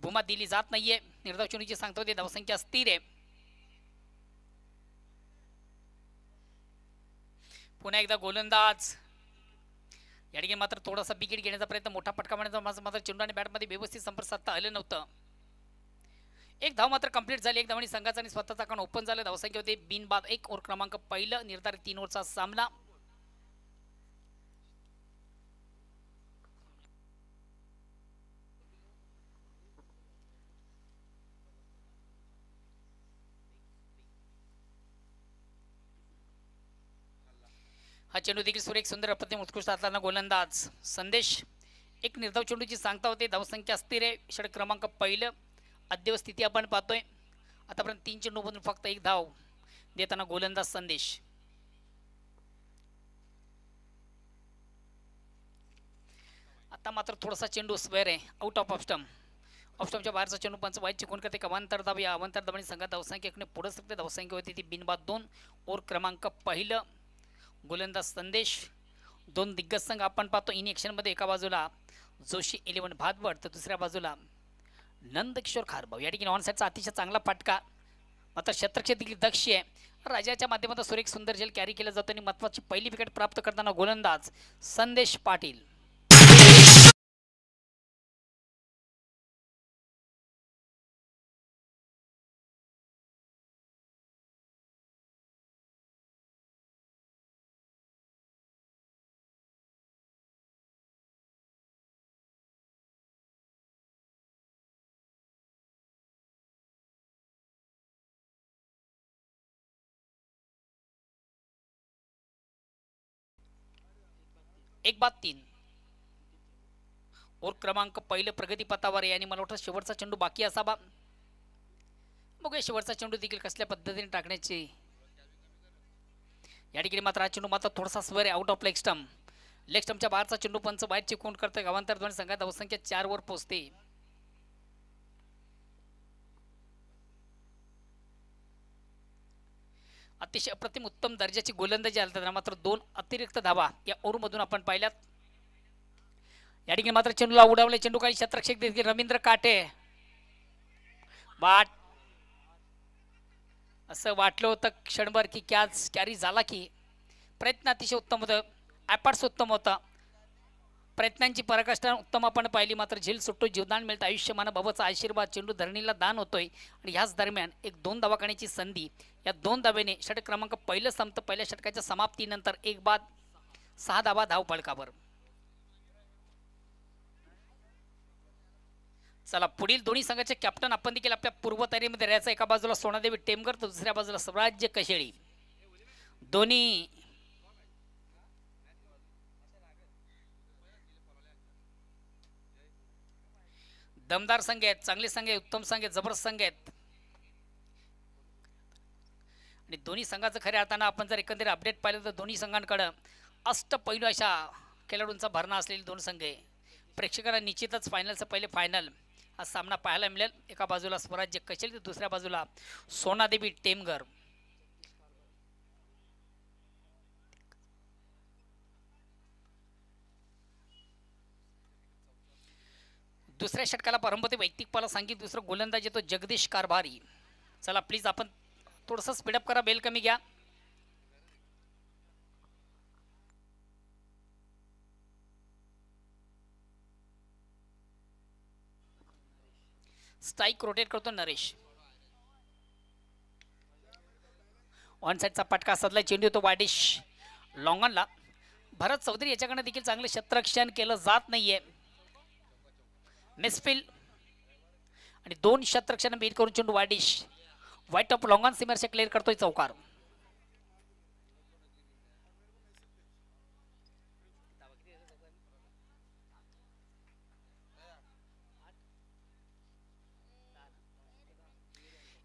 भूमा दिली जात नाहीये. निर्धाव चेंडूची सांगतो ते धावसंख्या स्थिर आहे. पुन्हा एकदा गोलंदाज या ठिकाणी मात्र थोडासा विकेट घेण्याचा प्रयत्न, मोठा फटका मारण्याचा मात्र चेंडू आणि बॅटमध्ये व्यवस्थित संपर्क साधता आलं नव्हतं. एक धाव मात्र कंप्लीट झाली. एक धावणी संघाचा आणि स्वतःचा अकाउंट ओपन झालं. धावसंख्या होती बिनबाद 1. ओव्हर क्रमांक पहिलं, निर्धारित 3 ओव्हरचा सामना. हा चेंडू देखील सुरेख सुंदर अप्रतिम उत्कृष्ट हाताळताना गोलंदाज संदेश. एक निर्धाव चेंडूची सांगता होते. धावसंख्या स्थिर आहे. षटक क्रमांक पहिलं. अद्यव स्थिती आपण पाहतोय. आतापर्यंत 3 चेंडूमधून फक्त 1 धाव देताना गोलंदाज संदेश. आता मात्र थोडासा चेंडू स्क्वेअर आहे, आउट ऑफ स्टंप. ऑफस्टंपच्या बाहेरचा चेंडू पंच वाईट चिकून करते. अवांतर धाव, या अवांतर धावांनी संघात धावसंख्येकडे पुढे सकते. धावसंख्या होती ती बिनबाद 2. ओव्हर क्रमांक पहिलं. गोलंदाज संदेश. 2 दिग्गज संघ आपण पाहतो इन ॲक्शनमध्ये. एका बाजूला जोशी 11 भातवड तर दुसऱ्या बाजूला नंदकिशोर खारभाऊ. या ठिकाणी ऑनसाईडचा अतिशय चांगला फटका, मात्र क्षेत्रक्षेत्र देखील दक्ष आहे. राजाच्या माध्यमातून सुरेख सुंदर झेल कॅरी केलं जातं आणि महत्त्वाची पहिली विकेट प्राप्त करताना गोलंदाज संदेश पाटील. एक बाद 3. ओव्हर क्रमांक पहिलं प्रगतीपथावर आहे आणि मला वाटतं शेवटचा चेंडू बाकी असावा. बघूया शेवटचा चेंडू देखील कसल्या पद्धतीने टाकण्याचे. या ठिकाणी मात्र हा चेंडू मात्र थोडासा स्वर आहे, out of leg stump. Leg स्टंपच्या बाहेरचा चेंडू पंच बाहेर चिकून करतोय. अवांतर ध्वनी संघात धावसंख्या 4 वर पोहोचते. अतिशय अप्रतिम उत्तम दर्जाची गोलंदाजी आली, मात्र 2 अतिरिक्त धावा या ओव्हरमधून आपण पाहिल्यात. या ठिकाणी मात्र चेंडूला उडावले. चेंडू काही क्षेत्ररक्षक देखील रवींद्र काटे. वाट असं वाटलं होतं क्षणभर की कॅरी झाला की. प्रयत्न अतिशय उत्तम होतं, ॲपर्ट्स उत्तम होता, प्रयत्नांची पराकाष्ठा उत्तम आपण पाहिली. मात्र झेल सुट्टो जीवदान मिळतं. आयुष्यमान बाबाचा आशीर्वाद चेंडू धरणीला दान होतोय आणि ह्याच दरम्यान एक 2 धावा करण्याची संधी. या 2 धावेने षटक क्रमांक पहिलं संपतं. पहिल्या षटकाच्या समाप्तीनंतर 1 बाद 6 धावा धाव फलकावर. चला पुढील दोन्ही संघाचे कॅप्टन आपण देखील आपल्या पूर्वतयारीमध्ये राहायचं. एका बाजूला सोनादेवी टेमकर तर दुसऱ्या बाजूला स्वराज्य कशेळी. दोन्ही दमदार संघ आहेत, चांगले संघ आहेत, उत्तम संघ आहेत, जबरदस्त संघ आहेत. आणि दोन्ही संघाचं खऱ्या अर्थानं आपण जर एकंदरीत अपडेट पाहिलं तर दोन्ही संघांकडं अष्टपैलू अशा खेळाडूंचा भरणा असलेले 2 संघ आहे. प्रेक्षकांना निश्चितच फायनलचं पहिले फायनल हा सामना पाहायला मिळेल. एका बाजूला स्वराज्य कशेळी तर दुसऱ्या बाजूला सोनादेवी टेमघर. दुसऱ्या षटकाला प्रारंभ होते. वैयक्तिक सांगित दुसरं गोलंदाज येतो जगदीश कारभारी. चला प्लीज आपण थोडंसं स्पीडअप करा, बेल कमी घ्या. स्ट्राईक रोटेट करतो नरेश. ऑन साईडचा पटका साधला. चेंडू येतो वाडिश लॉंगनला. भरत चौधरी याच्याकडनं देखील चांगलं क्षेत्ररक्षण केलं जात नाहीये. मिसफिल आणि 2 क्षेत्ररक्षण बीट करून चेंडू वाडिश व्हाईट ऑफ लॉंगन सीमरचे क्लिअर करतोय चौकार.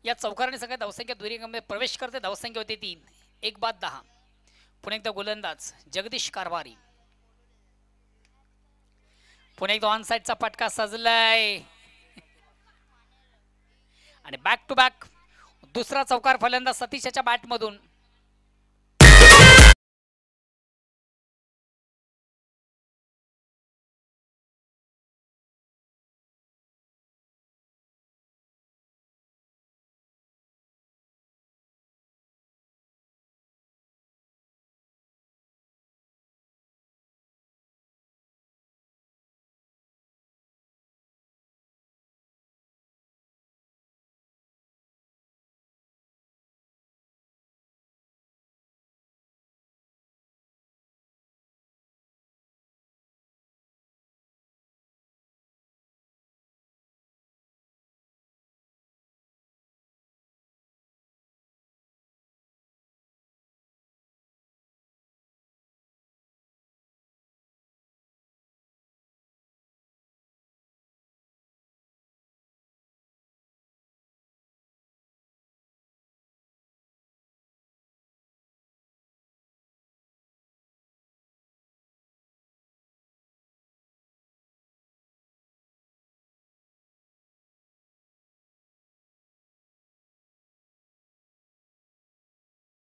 या चौकाराने सगळ्या धावसंख्या दुहेरीमध्ये प्रवेश करते. धावसंख्या होती 3. 1 बाद 10. पुन्हा एकदा गोलंदाज जगदीश कारभारी. पुन्हा एकदा ऑन साईडचा पटका सजलाय आणि बॅक टू बॅक दुसरा चौकार फलंदाज सतीशच्या बॅटमधून.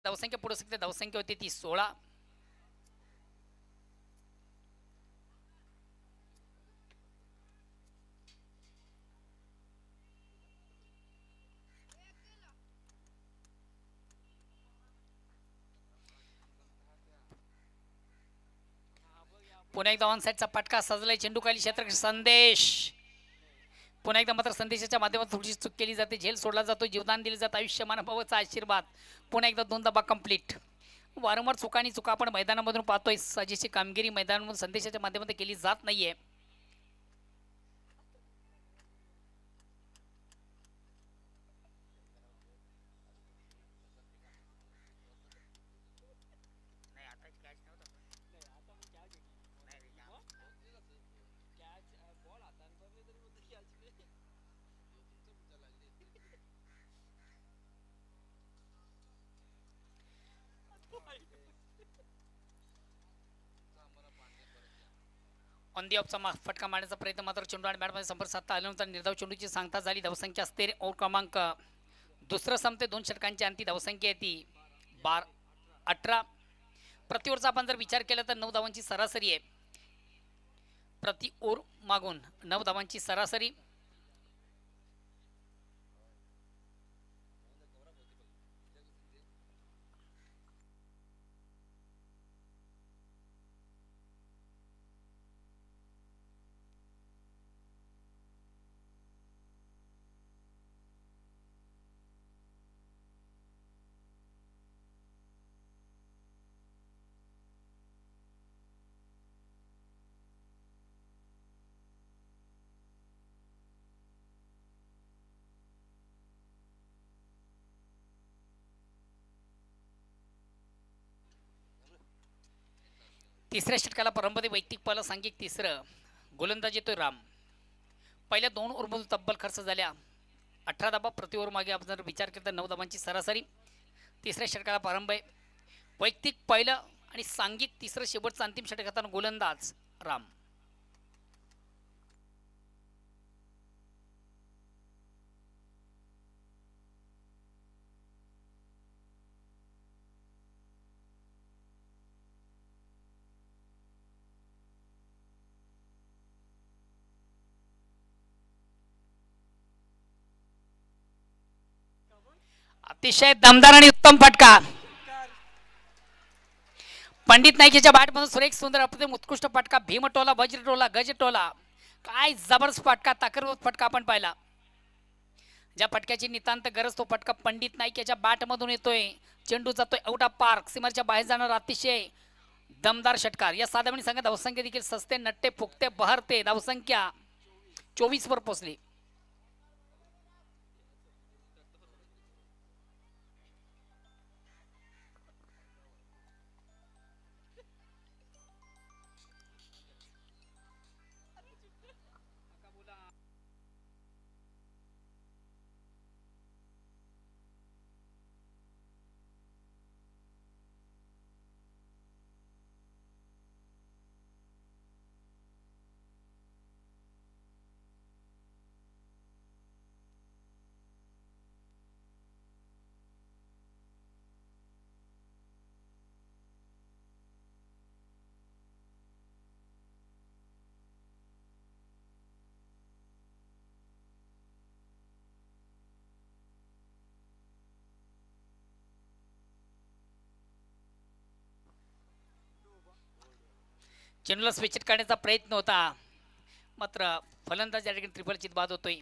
धावसंख्या पुढे सकते धावसंख्या होती ती 16. पुन्हा एकदा ऑन साईडचा पटका सजलाय चेंडू खाली क्षेत्र संदेश. पुन्हा एकदा मात्र संदेशाच्या माध्यमातून थोडीशी चूक केली जाते. झेल सोडला जातो, जीवदान दिले जातं, आयुष्यमान भावाचा आशीर्वाद. पुन्हा एकदा 2 धाबा कंप्लीट. वारंवार चुका आणि चुका आपण मैदानामधून पाहतोय. सजेची कामगिरी मैदानामधून संदेशाच्या माध्यमातून केली जात नाहीये. ऑन दी ऑफचा फटका मारण्याचा प्रयत्न मात्र चेंडू आणि बॅटमध्ये संपर्क साधता आल्यानंतर निर्धाव चेंडूची सांगता झाली. धावसंख्या असते ओव्हर क्रमांक दुसरं संपते 2 षटकांची अंती धावसंख्या आहे ती 18. प्रति ओव्हरचा आपण जर विचार केला तर 9 धावांची सरासरी आहे. प्रति ओव्हर मागून 9 धावांची सरासरी. तिसऱ्या षटकाला प्रारंभमध्ये वैयक्तिक पाला सांघिक तिसरं गोलंदाज येतोय राम. पहिल्या 2 ओव्हरमधून तब्बल खर्च झाल्या 18 धाबा. प्रति ओव्हर मागे आपण जर विचार केला तर 9 धाबांची सरासरी. तिसऱ्या षटकाला प्रारंभ आहे. वैयक्तिक पहिलं आणि सांघिक तिसरं शेवटचं अंतिम षटकात गोलंदाज राम. अतिशय दमदार आणि उत्तम फटका पंडित नाईकच्या बॅटमधून सुरेख सुंदर अप्रतिम उत्कृष्ट फटका. भीमटोला, वज्रटोला, गजटोला, काय जबरदस्त फटका, ताकदवर फटका आपण पाहिला. ज्या फटक्याची नितांत गरज तो फटका पंडित नाईक याच्या बॅटमधून येतोय. चेंडू जातोय आउट ऑफ पार्क, सीमाच्या बाहेर जाणार अतिशय दमदार षटकार. या साधारण संघ धावसंख्या देखील सस्ते नट्टे फुकते बहरते. धावसंख्या 24 वर पोहोचली. चेंडूला स्विच काढण्याचा प्रयत्न होता मात्र फलंदाज या ठिकाणी ट्रिपल चित बाद होतोय.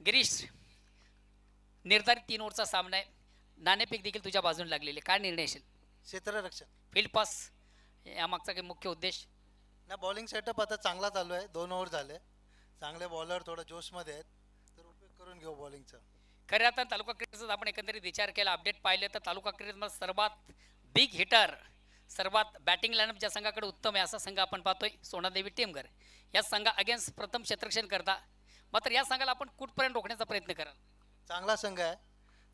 गिरीश, निर्धारित 3 ओव्हरचा सामना आहे, नाणेफेक देखील तुझ्या बाजूने लागलेली, काय निर्णय असेल? क्षेत्ररक्षण. फील्ड पास यामागचा काही मुख्य उद्देश? ना बॉलिंग सेटअप आता चांगला चालू आहे, 2 ओव्हर झाले, चांगले बॉलर थोडं जोशमध्ये आहेत, तर उपयोग करून घेऊ बॉलिंगचा. खऱ्या अर्थानं तालुका क्रिकेटचा आपण एकंदरीत विचार केला, अपडेट पाहिले तर तालुका क्रिकेटमध्ये सर्वात बिग हिटर, सर्वात बॅटिंग लाईनअप ज्या संघाकडे उत्तम आहे असा संघ आपण पाहतोय सोनादेवी टेमघर. या संघा अगेन्स्ट प्रथम क्षेत्ररक्षण करता, मात्र या संघाला आपण कुठपर्यंत रोखण्याचा प्रयत्न कराल? चांगला संघ आहे,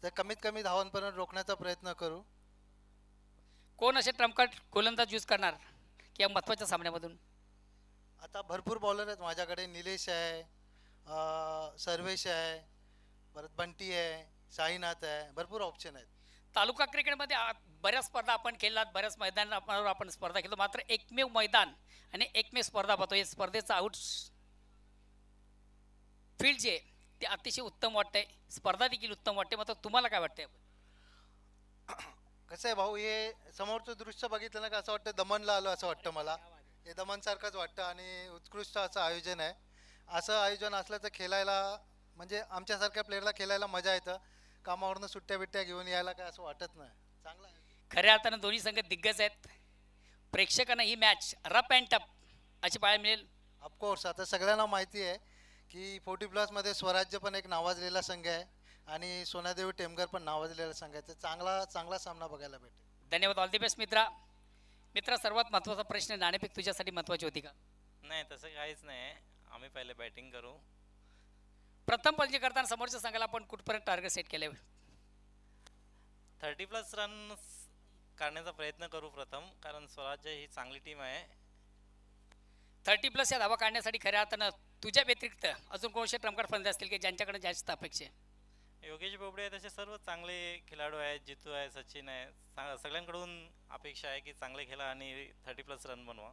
तर कमीत कमी धावांपर्यंत रोखण्याचा प्रयत्न करू. कोण असे ट्रम्पकार्ड गोलंदाज यूज करणार की या महत्त्वाच्या सामन्यामधून? आता भरपूर बॉलर आहेत माझ्याकडे, निलेश आहे, सर्वेश आहे, परत बंटी आहे, साईनाथ आहे, भरपूर ऑप्शन आहेत. तालुका क्रिकेटमध्ये बऱ्याच स्पर्धा आपण खेळलात, बऱ्याच मैदानावर आपण स्पर्धा खेळतो, मात्र एकमेव मैदान आणि एकमेव स्पर्धा पाहतो, या स्पर्धेचा आउट फील्ड जे ते अतिशय उत्तम वाटतंय, स्पर्धा देखील उत्तम वाटते, मात्र तुम्हाला काय वाटतंय? कसं आहे भाऊ, हे समोरचं दृश्य बघितलं ना का असं वाटतं दमनला आलो असं वाटतं मला. हे दमनसारखंच वाटतं आणि उत्कृष्ट असं आयोजन आहे. असं आयोजन असलं तर खेळायला म्हणजे आमच्यासारख्या प्लेअरला खेळायला मजा येतं, कामावरनं सुट्ट्या बिट्ट्या घेऊन यायला काय असं वाटत नाही. चांगला आहे. खऱ्या अर्थानं दोन्ही संघ दिग्गज आहेत, प्रेक्षकांना ही मॅच रफ अँड टफ अशी पाहायला मिळेल. ऑफकोर्स आता सगळ्यांना माहिती आहे की 40+ स्वराज्य पण एक नावाजलेला संघ आहे आणि सोनादेवी टेमघर पण नावाजलेला संघ आहे, तर चांगला सामना बघायला भेटेल. धन्यवाद, ऑल दी बेस्ट मित्रा. सर्वात महत्त्वाचा प्रश्न, नाणेफेक तुझ्यासाठी महत्त्वाची होती का? नाही, तसं काहीच नाही, आम्ही पहिले बॅटिंग करू. प्रथम पंच करताना समोरच्या संघाला आपण कुठपर्यंत टार्गेट सेट केले? 30+ रन काढण्याचा प्रयत्न करू प्रथम, कारण स्वराज्य ही चांगली टीम आहे. 30+ या धावा काढण्यासाठी खऱ्या अर्थानं तुझ्या व्यतिरिक्त अजून कोणते ट्रम्पकार्ड फलंदाज असतील की ज्यांच्याकडे जास्त अपेक्षा आहे? योगेश बोबडे आहे, तसे सर्व चांगले खेळाडू आहेत, जितू आहे, सचिन आहे, सगळ्यांकडून अपेक्षा आहे की चांगले खेळा आणि 30+ रन बनवा.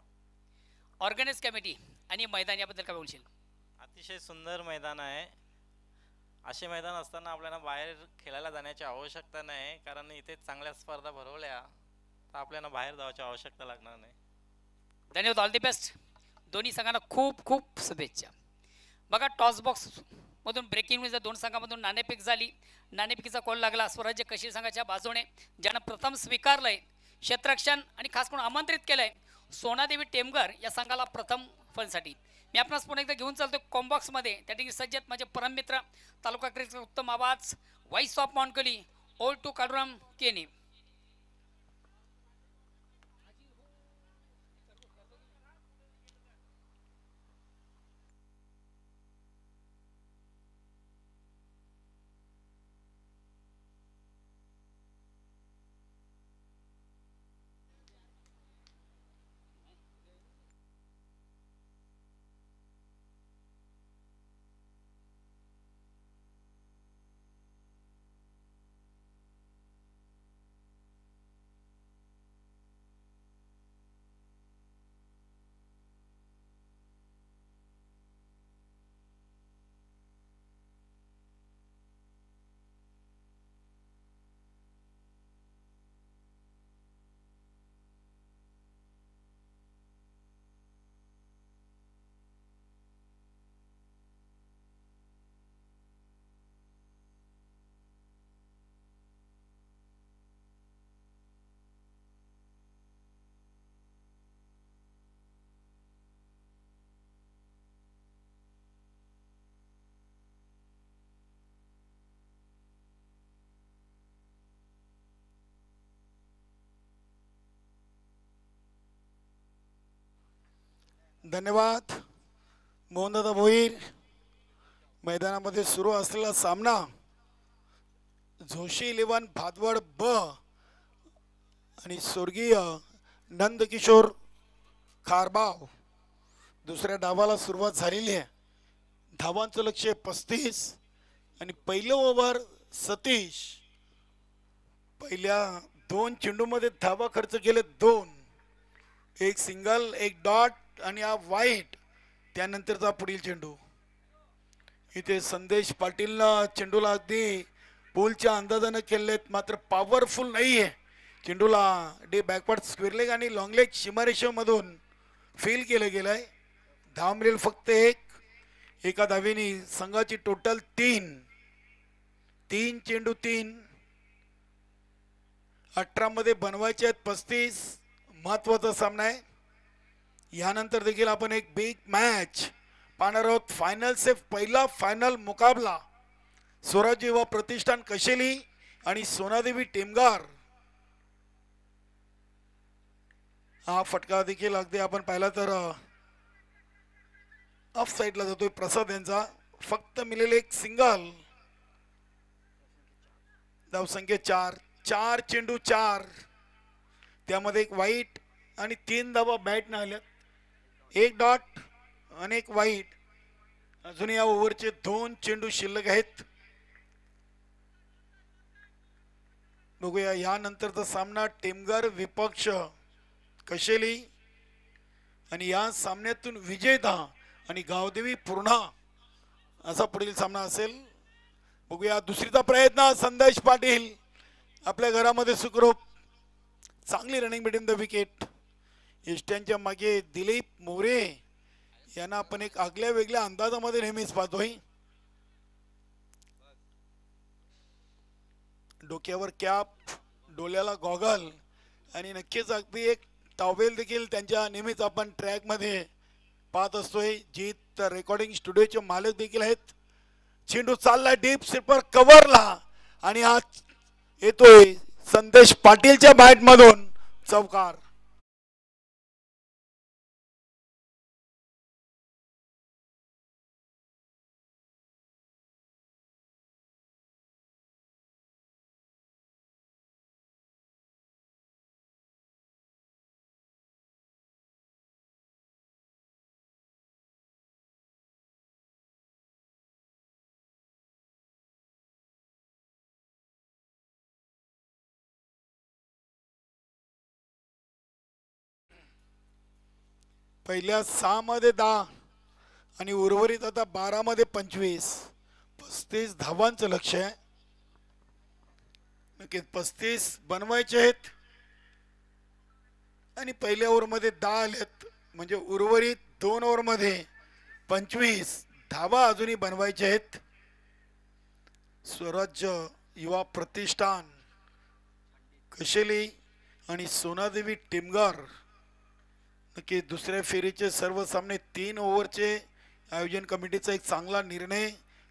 ऑर्गनाइज कमिटी आणि मैदान याबद्दल काय बोलशील? अतिशय सुंदर मैदान आहे. असे मैदान असताना आपल्याला बाहेर खेळायला जाण्याची आवश्यकता नाही, कारण इथे चांगल्या स्पर्धा भरवल्या तर आपल्याला बाहेर जाण्याची आवश्यकता लागणार नाही. धन्यवाद, ऑल दी बेस्ट. दोन्ही संघांना खूप खूप शुभेच्छा. बघा, टॉस बॉक्स मधून ब्रेकिंग न्यूज, 2 संघांमधून नाणेफेक झाली, नाणेफेकीचा कॉल लागला स्वराज्य कशीर संघाच्या बाजूने, ज्यानं प्रथम स्वीकारलंय क्षेत्ररक्षण आणि खास करून आमंत्रित केलंय सोनादेवी टेमघर या संघाला प्रथम फलसाठी. मी आपणास पुन्हा एकदा घेऊन चालतो कॉम्बॉक्समध्ये, त्या ठिकाणी सज्जत माझे परममित्र, तालुका क्रिकेटचा उत्तम आवाज, व्हॉइस ऑफ मॉन्टकली, ओल्ड टू काडुराम केनी. धन्यवाद मोहनदादा भोईर. मैदानामध्ये सुरू असलेला सामना जोशी 11 भादवड ब आणि स्वर्गीय नंदकिशोर खारबाव. दुसऱ्या डावाला सुरुवात झालेली आहे. धावांचं लक्ष्य 35 आणि पहिलं ओव्हर सतीश. पहिल्या 2 चेंडूमध्ये धावा खर्च केले 2, एक सिंगल, एक डॉट आणि हा वाईट. त्यानंतरचा पुढील चेंडू. इथे संदेश पाटीलनं चेंडूला अगदी पोलच्या अंदाजानं केलेत, मात्र पॉवरफुल नाही आहे. चेंडूला डे बॅकवर्ड स्क्वेअर लेग आणि लॉंग लेग सीमारेषेमधून फेल केलं गेलंय. धाव मिळेल फक्त 1. एका धावेने संघाची टोटल 3 चेंडू 3. 18 मध्ये बनवायचे आहेत 35. महत्वाचा सामना आहे. यानंतर देखील आपण एक बिग मॅच पाहणार आहोत. फायनल से पहिला फायनल मुकाबला स्वराज युवा प्रतिष्ठान कशेली आणि सोनादेवी टेमगार. हा फटका देखील अगदी आपण पाहिला तर ऑफ साइडला जातोय प्रसाद यांचा. फक्त मिळेल एक सिंगल. धावसंख्या 4 चेंडू 4. त्यामध्ये एक वाईट आणि 3 धावा बॅट न आल्या. 1 डॉट आणि 1 वाईट. अजून या ओव्हरचे 2 चेंडू शिल्लक आहेत. बघूया यानंतरचा सामना टेमगार विपक्ष कशेली आणि या सामन्यातून विजेता आणि गावदेवी पूर्णा असा पुढील सामना असेल. बघूया दुसरीचा प्रयत्न. संदेश पाटील आपल्या घरामध्ये सुखरूप. चांगली रनिंग बिटवीन द विकेट. इष्ट्यांच्या मागे दिलीप मोरे यांना आपण एक आगल्या वेगळ्या अंदाजामध्ये नेहमीच पाहतोय. डोक्यावर कॅप, डोळ्याला गॉगल आणि नक्कीच अगदी एक टॉवेल देखील त्यांच्या नेहमीच आपण ट्रॅक मध्ये पाहत असतोय. जीत रेकॉर्डिंग स्टुडिओचे मालक देखील आहेत. चेंडू चालला डीप स्लिपर कव्हरला आणि हा येतोय संदेश पाटीलच्या बॅट मधून चौकार. पहिल्या 6 मध्ये 10 आणि उर्वरित आता 12 मध्ये 25. 35 धावांचं लक्ष आहे. नक्कीच 35 बनवायचे आहेत आणि पहिल्या ओव्हर मध्ये 10 आलेत म्हणजे उर्वरित 2 ओव्हर मध्ये 25 धावा अजूनही बनवायचे आहेत. स्वराज्य युवा प्रतिष्ठान कशेली आणि सोनादेवी टेमगार नक्की दुसऱ्या फेरीचे सर्व सामने 3 ओव्हरचे आयोजन कमिटीचा एक चांगला निर्णय.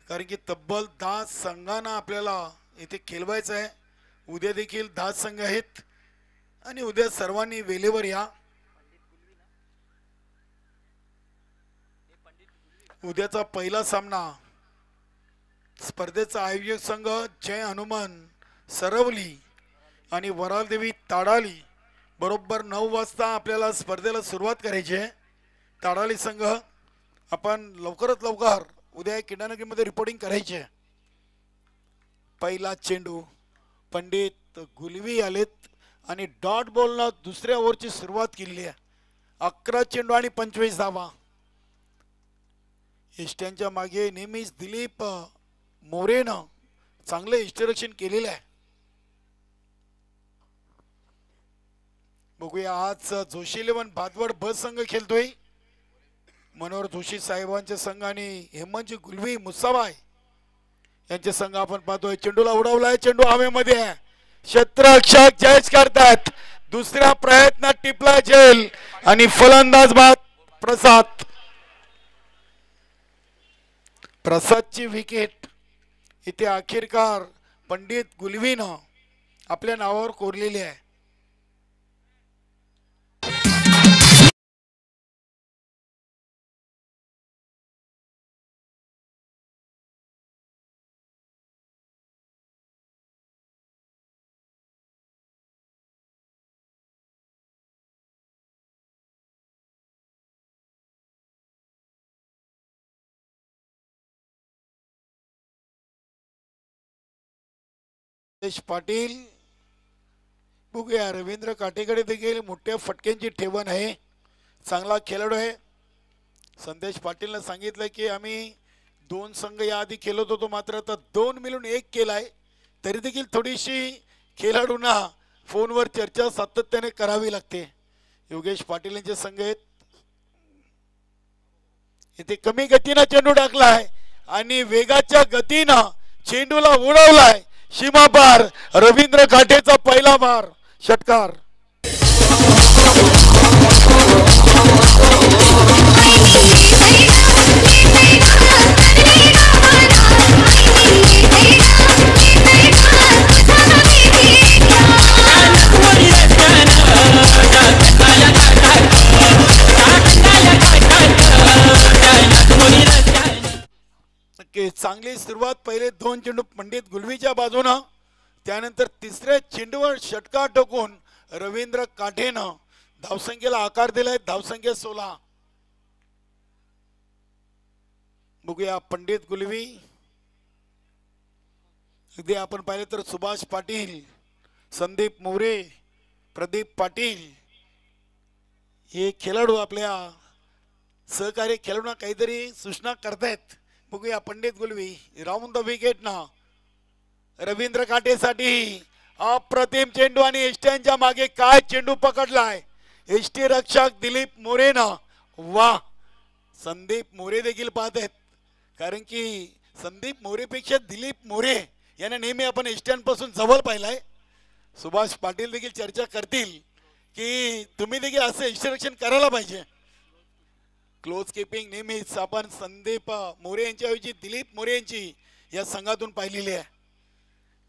कारण की तब्बल 10 संघांना आपल्याला इथे खेळवायचं आहे. उद्या देखील 10 संघ आहेत आणि उद्या सर्वांनी वेळेवर या. उद्याचा पहिला सामना स्पर्धेचा आयोजक संघ जय हनुमान सरवली आणि वरालदेवी ताडाली. बरोबर 9 वाजता आपल्याला स्पर्धेला सुरुवात करायची आहे. ताडाली संघ आपण लवकरात लवकर उद्या किडानगरीमध्ये रिपोर्टिंग करायची आहे. पहिला चेंडू पंडित गुलवी आलेत आणि डॉट बॉलला दुसऱ्या ओव्हरची सुरुवात केली आहे. 11 चेंडू आणि 25 धावा. इष्ट्यांच्या मागे नेहमीच दिलीप मोरेनं चांगले इष्टरक्षण केलेले आहे. बघूया आज जोशी 11 भातवड ब संघ खेळतोय. मनोहर जोशी साहेबांचे संघ आणि हेमंतजी गुलवी मुसाबाई यांचे संघ आपण पाहतोय. चेंडूला उडवलाय. चेंडू हवेमध्ये आहे. क्षेत्ररक्षक जयच करतात. दुसऱ्या प्रयत्नात टिपला जेल आणि फलंदाज बाद प्रसादची विकेट इथे अखेरकार पंडित गुलवीनं आपल्या नावावर कोरलेली आहे. पाटील बघूया रवींद्र काटेकडे देखील मोठ्या फटक्यांची ठेवण आहे. चांगला खेळाडू आहे. संदेश पाटीलने सांगितलं की आम्ही 2 संघ याआधी खेळत होतो मात्र आता 2 मिळून 1 केलाय. तरी देखील थोडीशी खेळाडूंना फोनवर चर्चा सातत्याने करावी लागते. योगेश पाटील यांचे संघ आहेत. इथे कमी गतीनं चेंडू टाकलाय आणि वेगाच्या गतीनं चेंडूला उडवलाय सीमापार. रवींद्र काठेचा पहिला मार, षटकार. चांगली सुरुवात. पहिले 2 चेंडू पंडित गुलवीच्या बाजूनं, त्यानंतर तिसऱ्या चेंडूवर षटकार ठोकून रवींद्र काठेनं धावसंख्येला आकार दिलाय. धावसंख्या 16. बघूया पंडित गुलवी. अगदी आपण पाहिले तर सुभाष पाटील, संदीप मोरे, प्रदीप पाटील हे खेळाडू आपल्या सहकारी खेळाडूंना काहीतरी सूचना करतायत. बघूया Pandit Gulvi. Round the wicket ना रवींद्र काठेसाठी अप्रतिम चेंडू आणि एसटीच्या मागे काय चेंडू पकडलाय एसटी रक्षक दिलीप मोरेनं. वा, संदीप मोरे देखील पाहत आहेत, कारण की संदीप मोरेपेक्षा दिलीप मोरे यांना नेहमी आपण एसटीपासून जवळ पाहिलाय. सुभाष पाटील देखील चर्चा करतील की तुम्ही देखील असं एसटी करायला पाहिजे. क्लोज कीपिंग नेहमीच आपण संदीप मोरे यांच्याऐवजी दिलीप मोरे यांची या संघातून पाहिलेली आहे.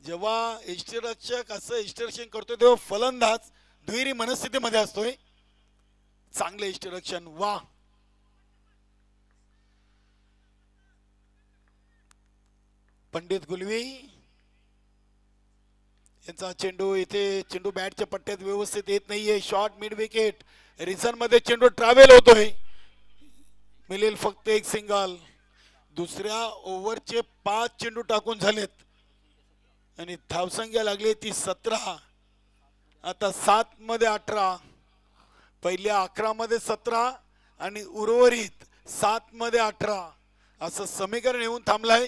जेव्हा यष्टीरक्षक असं यष्टीरक्षण करतो तेव्हा फलंदाज दुहेरी मनस्थितीमध्ये असतोय. चांगले यष्टीरक्षण. वा, पंडित गुलवी यांचा चेंडू. इथे चेंडू बॅटच्या पट्ट्यात व्यवस्थित येत नाहीये. Short mid wicket. रिझन मध्ये चेंडू ट्रॅव्हल होतोय. मिळेल फक्त एक सिंगल. दुसऱ्या ओव्हरचे 5 चेंडू टाकून झालेत आणि धावसंख्या लागली ती 17. आता 7 मध्ये 18. पहिल्या 11 मध्ये 17 आणि उर्वरित 7 मध्ये 18 असं समीकरण येऊन थांबलंय.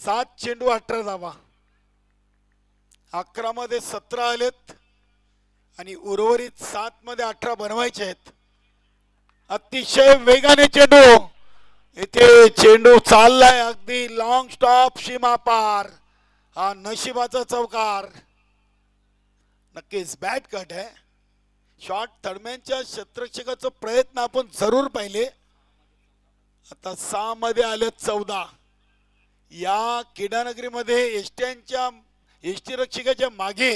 सात चेंडू 18 धावा. 11 मध्ये 17 आलेत आणि उर्वरित 7 मध्ये 18 बनवायचे आहेत. अतिशय वेगाने चेंडू. इथे चेंडू चाललाय अगदी लॉंग स्टॉप सीमा पार. हा नशिबाचा चौकार. नक्कीच बॅट कट आहे. शॉर्ट थर्डमॅनच्या क्षेत्ररक्षकाचा प्रयत्न आपण जरूर पाहिले. आता 6 मध्ये आले 14. या क्रीडानगरीमध्ये एसटीच्या एसटी रक्षकाच्या मागे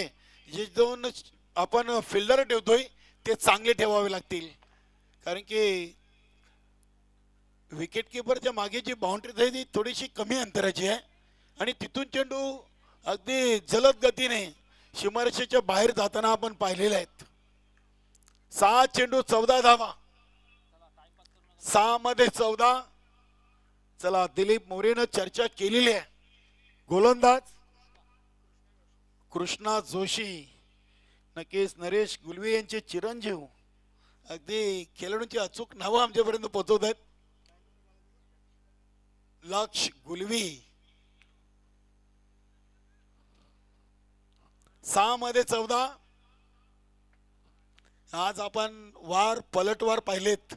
जे 2 आपण फिल्डर ठेवतोय ते चांगले ठेवावे लागतील, कारण की विकेट किपरच्या मागे जी बाउंड्री आहे ती थोडीशी कमी अंतराची आहे आणि तिथून चेंडू अगदी जलद गतीने सीमारेषेच्या बाहेर जाताना आपण पाहिलेले आहेत. 6 चेंडू 14 धावा. 6 मध्ये 14. चला, दिलीप मोरेनं चर्चा केलेली आहे. गोलंदाज कृष्णा जोशी. नक्कीच नरेश गुलवी यांचे चिरंजीव अगदी खेळाडूंची अचूक नावं आमच्यापर्यंत पोहोचवत आहेत. लक्ष गुलवी. 6 मध्ये 14. आज आपण पलटवार पाहिलेत.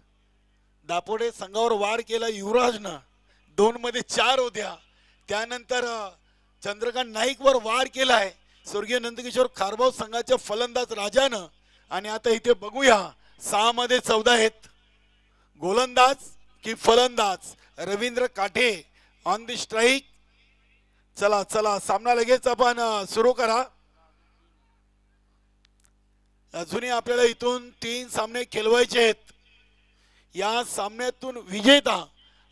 दापोडे संघावर वार केला युवराजनं. 2 मध्ये 4 होत्या. त्यानंतर चंद्रकांत नाईक वर वार केलाय स्वर्गीय नंदकिशोर खारबाव संघाच्या फलंदाज राजानं. आणि आता इथे बघूया 6 मध्ये 14 आहेत. गोलंदाज की फलंदाज रवींद्र काठे ऑन द स्ट्राईक. चला चला, सामना लगेच आपण सुरू करा. अजूनही आपल्याला इथून 3 सामने खेळवायचे आहेत. या सामन्यातून विजेता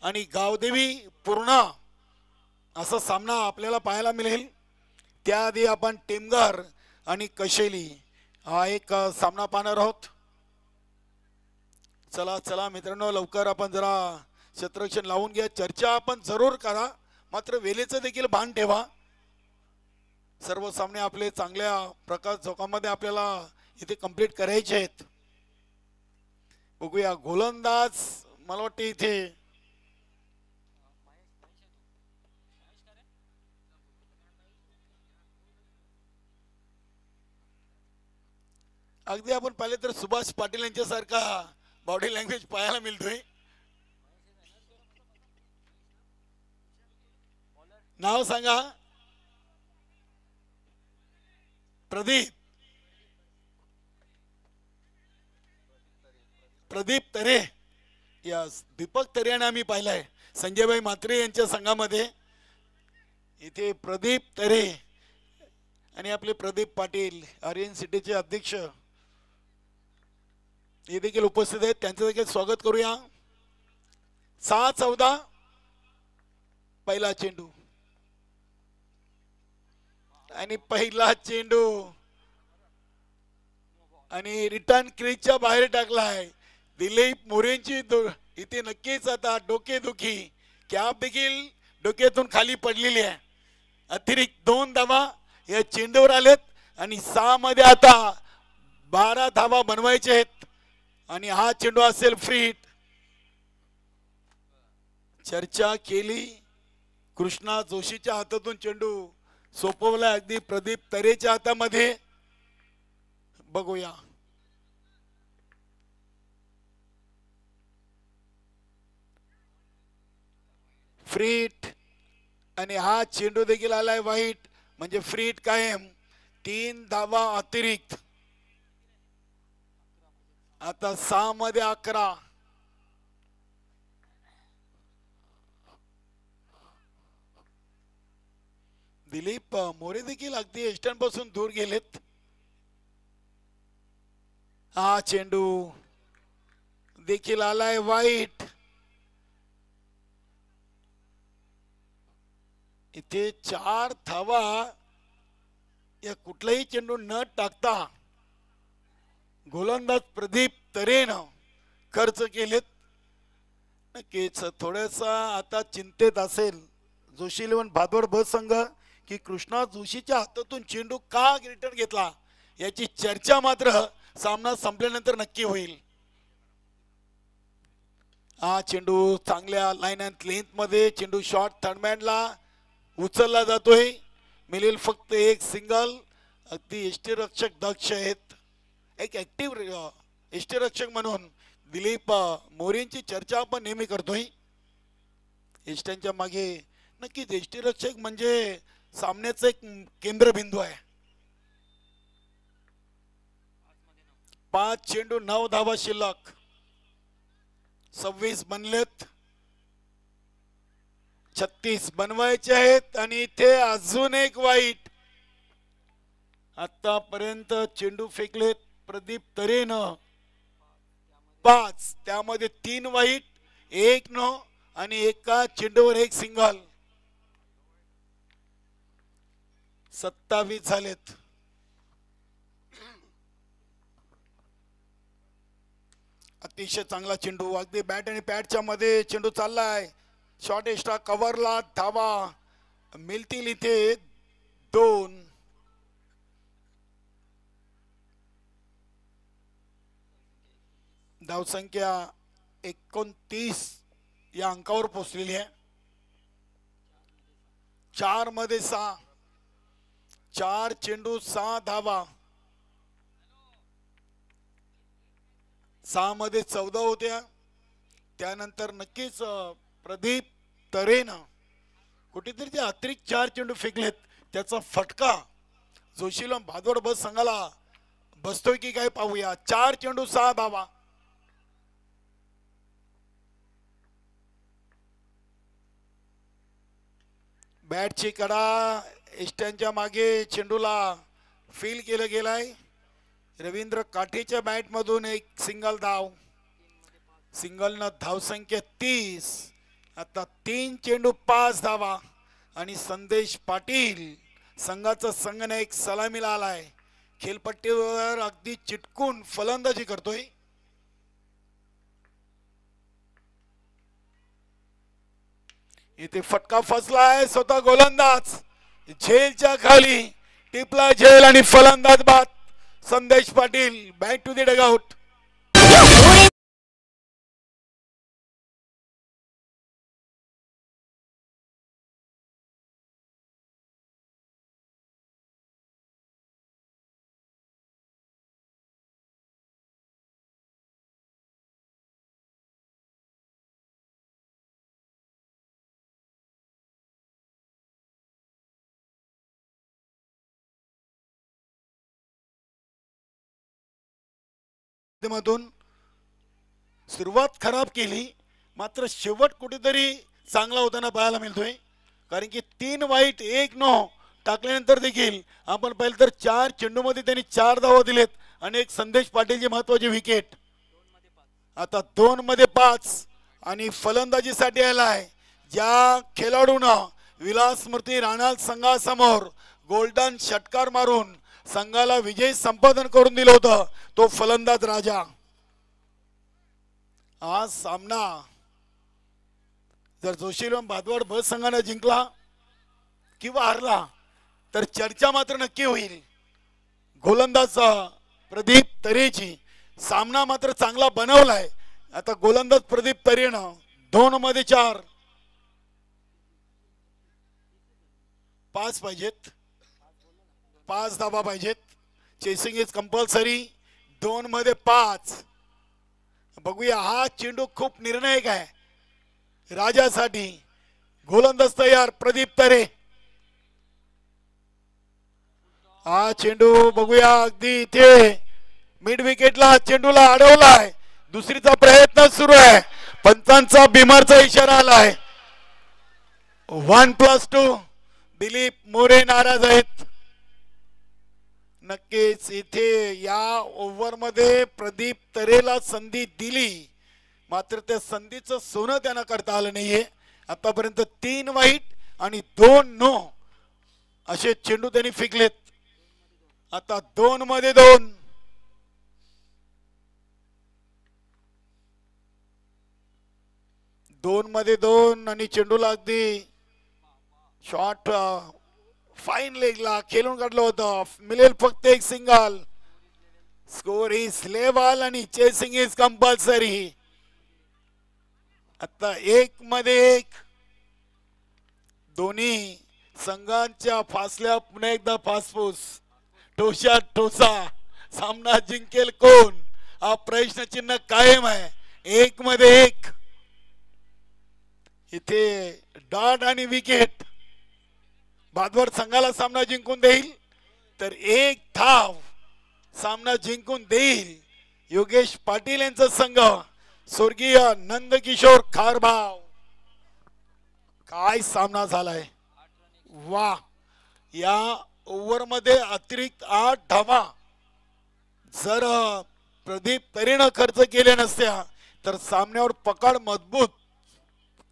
आणि गावदेवी पूर्णा असा सामना आपल्याला पाहायला मिळेल. त्याआधी आपण टेमघर आणि कशेली हा एक सामना पाहणार आहोत. चला चला मित्रांनो, लवकर आपण जरा क्षेत्ररक्षण लावून घ्या. चर्चा आपण जरूर करा, मात्र वेळेचं देखील भान ठेवा. सर्व सामने आपले चांगल्या प्रकाश झोकामध्ये आपल्याला इथे कंप्लीट करायचे आहेत. बघूया गोलंदाज. मला वाटते इथे अगदी आपण पाहिले तर सुभाष पाटील यांच्यासारखा बॉडी लँग्वेज पाहायला मिळतोय. नाव सांगा. प्रदीप प्रदीप तरे. यस, दीपक तरे यांना आम्ही पाहिलाय संजयभाई म्हात्रे यांच्या संघामध्ये. इथे प्रदीप तरे आणि आपले प्रदीप पाटील आर्यन सिटीचे अध्यक्ष हे देखील उपस्थित आहेत. त्यांचं देखील स्वागत करूया. 6-14 पहिला चेंडू आणि पहिला चेंडू आणि रिटर्न क्रीजच्या बाहेर टाकलाय. दिलीप मोरेंची इथे नक्कीच आता डोकेदुखी, कॅप देखील डोक्यातून खाली पडलेली आहे. अतिरिक्त 2 धावा या चेंडूवर आलेत आणि 6 मध्ये आता 12 धावा बनवायचे आहेत आणि हा चेंडू असेल फ्री हिट. चर्चा केली. कृष्णा जोशीच्या हातातून चेंडू सोपवला अगदी प्रदीप तरेच्या हातामध्ये. बघूया. फ्री हिट आणि हा चेंडू देखील आलाय वाईट, म्हणजे फ्री हिट कायम. 3 धावा अतिरिक्त. आता 6 मध्ये 11. दिलीप मोरे देखील अगदी एस्टर्न पासून दूर गेलेत. हा चेंडू देखील आलाय वाईट. इथे 4 धावा या कुठलाही चेंडू न टाकता गोलंदाज प्रदीप तरेनं खर्च केलेत. नक्कीच थोडासा आता चिंतेत असेल जोशी 11 भादवड ब संघ की कृष्णा जोशीच्या हातातून चेंडू का रिटर्न घेतला, याची चर्चा मात्र सामना संपल्यानंतर नक्की होईल. हा चेंडू चांगल्या लाईन अँड लेंथ मध्ये चेंडू शॉर्ट थर्डमॅनला उचलला जातोय. मिळेल फक्त एक सिंगल. अगदी यष्टीरक्षक दक्ष आहेत. एक ऍक्टिव्ह यष्टीरक्षक म्हणून दिलीप मोरेंची चर्चा आपण नेहमी करतोय. यष्ट्यांच्या मागे नक्कीच यष्टीरक्षक म्हणजे सामन्याचा एक केंद्रबिंदू आहे. 5 चेंडू 9 धावा शिल्लक. 26 बनलेत. 36 बनवायचे आहेत आणि इथे अजून एक वाईट. आतापर्यंत चेंडू फेकलेत प्रदीप तरेनं 5, त्यामध्ये 3 वाईट, 1 नो आणि एका चेंडूवर एक सिंगल. 27 झालेत. अतिशय चांगला चेंडू अगदी बॅट आणि पॅडच्या मध्ये चेंडू चाललाय. शॉर्ट एक्स्ट्रा कव्हरला धावा मिळतील इथे 2. धावसंख्या 29 या अंकावर पोहोचलेली आहे. 4 मध्ये 6. 4 चेंडू 6 धावा. 6 मध्ये 14 होत्या. त्यानंतर नक्कीच प्रदीप तरेनं कुठेतरी ते अतिरिक्त 4 चेंडू फेकलेत, त्याचा फटका जोशीला भादवड बस संघाला बसतोय की काय पाहूया. 4 चेंडू 6 धावा. बॅटची कडा एस्ट्यांच्या मागे चेंडूला फील केलं गेलाय. रवींद्र काठेच्या बॅट मधून एक सिंगल धाव. सिंगलनं धावसंख्या 30. आता 3 चेंडू 5 धावा आणि संदेश पाटील संघाचा संघनायक सलामीला आलाय. खेळपट्टीवर अगदी चिटकून फलंदाजी करतोय. इथे फटका फसलाय. स्वतः गोलंदाज झेलच्या खाली टिपला झेल आणि फलंदाज बाद. Sandesh Patil back to the dugout. माध्यमातून सुरुवात खराब केली, मात्र शेवट कुठेतरी चांगला होताना पाहायला मिळतोय. कारण की 3 वाईट 1-9 टाकल्यानंतर देखील आपण पाहिलं तर 4 चेंडूमध्ये त्यांनी 4 धावा दिलेत आणि एक संदेश पाटीलची महत्वाची विकेट. आता 2 मध्ये 5 आणि फलंदाजीसाठी आलाय ज्या खेळाडूनं विलास स्मृती राणा संघासमोर गोल्डन षटकार मारून संघाला विजय संपादन करून दिलं होतं, तो फलंदाज राजा. आज सामना जर जोशीलम भादवाड ब संघाने जिंकला किंवा हारला तर चर्चा मात्र नक्की होईल. गोलंदाज प्रदीप तरेची सामना मात्र चांगला बनवलाय. आता गोलंदाज प्रदीप तरेनं 2 मध्ये 4 5 पाहिजेत, 5 धावा पाहिजेत. Chasing is compulsory. 2 मध्ये 5. बघूया, हा चेंडू खूप निर्णायक आहे राजासाठी. गोलंदाज तयार प्रदीप तरे. हा चेंडू बघूया, अगदी इथे मिड विकेटला चेंडूला अडवलाय. दुसरीचा प्रयत्न सुरू आहे. पंचांचा बिमारचा इशारा आलाय. 1+2. दिलीप मोरे नाराज आहेत. नक्कीच इथे या ओव्हरमध्ये प्रदीप तरेला संधी दिली, मात्र त्या संधीचं सोनं त्यांना करता आलं नाहीये. आतापर्यंत 3 वाईट आणि 2 नो असे चेंडू त्यांनी फेकलेत. आता 2 मध्ये 2. आणि चेंडूला अगदी शॉट फाईन लेगला खेळून काढलं होतं. मिळेल फक्त एक सिंगल. स्कोर इज लेवल आणि चेसिंग इज कंपल्सरी. आता 1 मध्ये 1. दोन्ही संघांच्या फासल्या पुन्हा एकदा फासफूस. ठोसा ठोसा. सामना जिंकेल कोण, हा प्रश्नचिन्ह कायम आहे. 1 मध्ये 1. इथे डॉट आणि विकेट भादवड संघाला सामना जिंकून देईल, तर 1 धाव सामना जिंकून देईल योगेश पाटील यांचा संघ. स्वर्गीय नंदकिशोर खारबाव. काय सामना झालाय, वा. या ओव्हर मध्ये अतिरिक्त 8 धावा जर प्रदीप तरेनं खर्च केल्या नसत्या तर सामन्यावर पकड मजबूत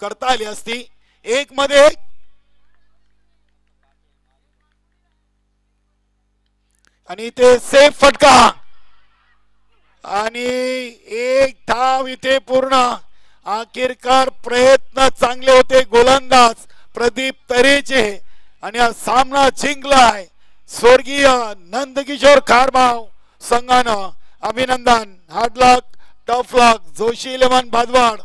करता आली असती. 1 मध्ये 1. आणि इथे सेफ फटका आणि 1 धाव इथे पूर्ण. आखिरकार प्रयत्न चांगले होते गोलंदाज प्रदीप तरेचे आणि हा सामना जिंकलाय स्वर्गीय नंदकिशोर खारबाव संघानं. अभिनंदन. हार्ड लक, टफ लक. जोशी 11 भादवाड,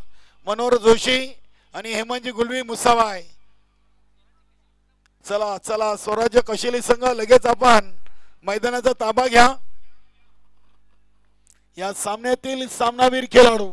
मनोहर जोशी आणि हेमंतजी गुलवी मुसावाय. चला चला, स्वराज्य कशेली संघ लगेच आपण मैदानाचा ताबा घ्या. या सामन्यातील सामनावीर खेळाडू